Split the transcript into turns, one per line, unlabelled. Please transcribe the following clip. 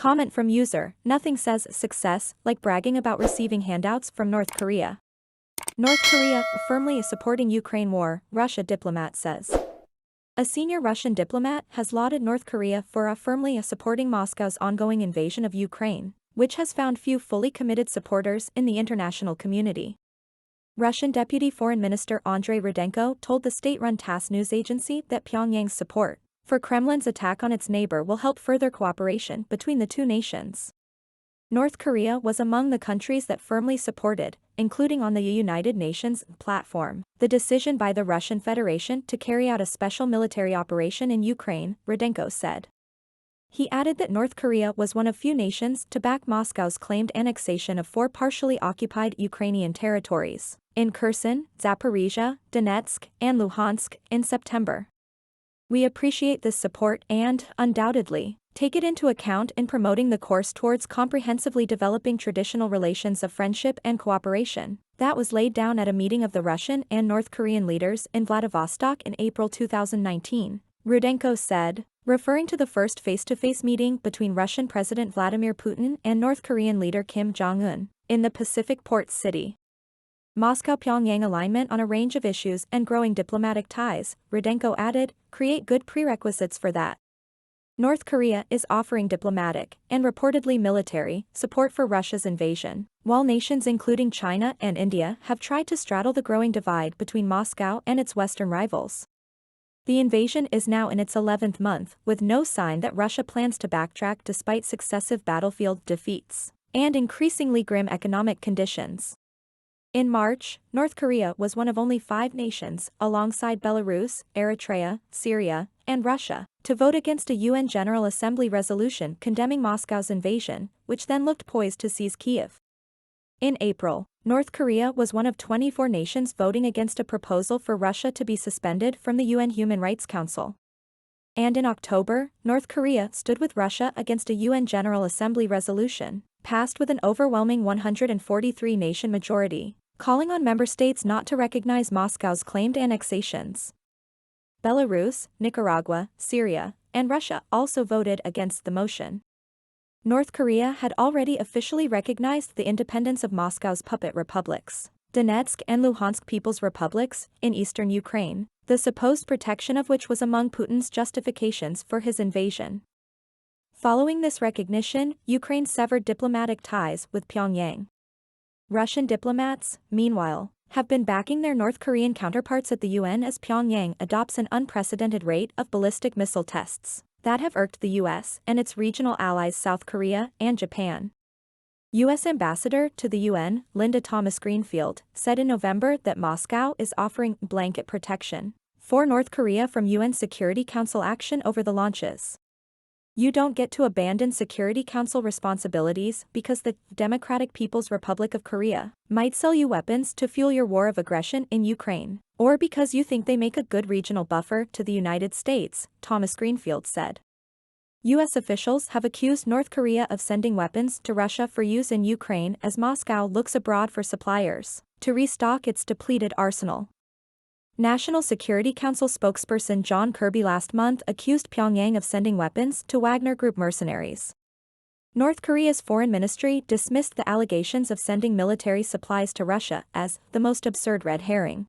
Comment from user, nothing says success like bragging about receiving handouts from North Korea. North Korea firmly is supporting Ukraine war, Russia diplomat says. A senior Russian diplomat has lauded North Korea for firmly supporting Moscow's ongoing invasion of Ukraine, which has found few fully committed supporters in the international community. Russian Deputy Foreign Minister Andrey Rudenko told the state-run Tass news agency that Pyongyang's support for Kremlin's attack on its neighbor will help further cooperation between the two nations. North Korea was among the countries that firmly supported, including on the United Nations platform, the decision by the Russian Federation to carry out a special military operation in Ukraine, Rudenko said. He added that North Korea was one of few nations to back Moscow's claimed annexation of 4 partially occupied Ukrainian territories, in Kherson, Zaporizhzhia, Donetsk, and Luhansk, in September. We appreciate this support and, undoubtedly, take it into account in promoting the course towards comprehensively developing traditional relations of friendship and cooperation that was laid down at a meeting of the Russian and North Korean leaders in Vladivostok in April 2019, Rudenko said, referring to the first face-to-face meeting between Russian President Vladimir Putin and North Korean leader Kim Jong-un in the Pacific port city. Moscow-Pyongyang alignment on a range of issues and growing diplomatic ties, Rudenko added, create good prerequisites for that. North Korea is offering diplomatic, and reportedly military, support for Russia's invasion, while nations including China and India have tried to straddle the growing divide between Moscow and its Western rivals. The invasion is now in its 11th month, with no sign that Russia plans to backtrack despite successive battlefield defeats and increasingly grim economic conditions. In March, North Korea was one of only 5 nations, alongside Belarus, Eritrea, Syria, and Russia, to vote against a UN General Assembly resolution condemning Moscow's invasion, which then looked poised to seize Kyiv. In April, North Korea was one of 24 nations voting against a proposal for Russia to be suspended from the UN Human Rights Council. And in October, North Korea stood with Russia against a UN General Assembly resolution, passed with an overwhelming 143-nation majority, calling on member states not to recognize Moscow's claimed annexations. Belarus, Nicaragua, Syria, and Russia also voted against the motion. North Korea had already officially recognized the independence of Moscow's puppet republics, Donetsk and Luhansk People's Republics, in eastern Ukraine, the supposed protection of which was among Putin's justifications for his invasion. Following this recognition, Ukraine severed diplomatic ties with Pyongyang. Russian diplomats, meanwhile, have been backing their North Korean counterparts at the UN as Pyongyang adopts an unprecedented rate of ballistic missile tests that have irked the US and its regional allies South Korea and Japan. U.S. Ambassador to the UN, Linda Thomas-Greenfield, said in November that Moscow is offering blanket protection for North Korea from UN Security Council action over the launches. You don't get to abandon Security Council responsibilities because the Democratic People's Republic of Korea might sell you weapons to fuel your war of aggression in Ukraine, or because you think they make a good regional buffer to the United States, Thomas Greenfield said. U.S. officials have accused North Korea of sending weapons to Russia for use in Ukraine as Moscow looks abroad for suppliers to restock its depleted arsenal. National Security Council spokesperson John Kirby last month accused Pyongyang of sending weapons to Wagner Group mercenaries. North Korea's foreign ministry dismissed the allegations of sending military supplies to Russia as the most absurd red herring.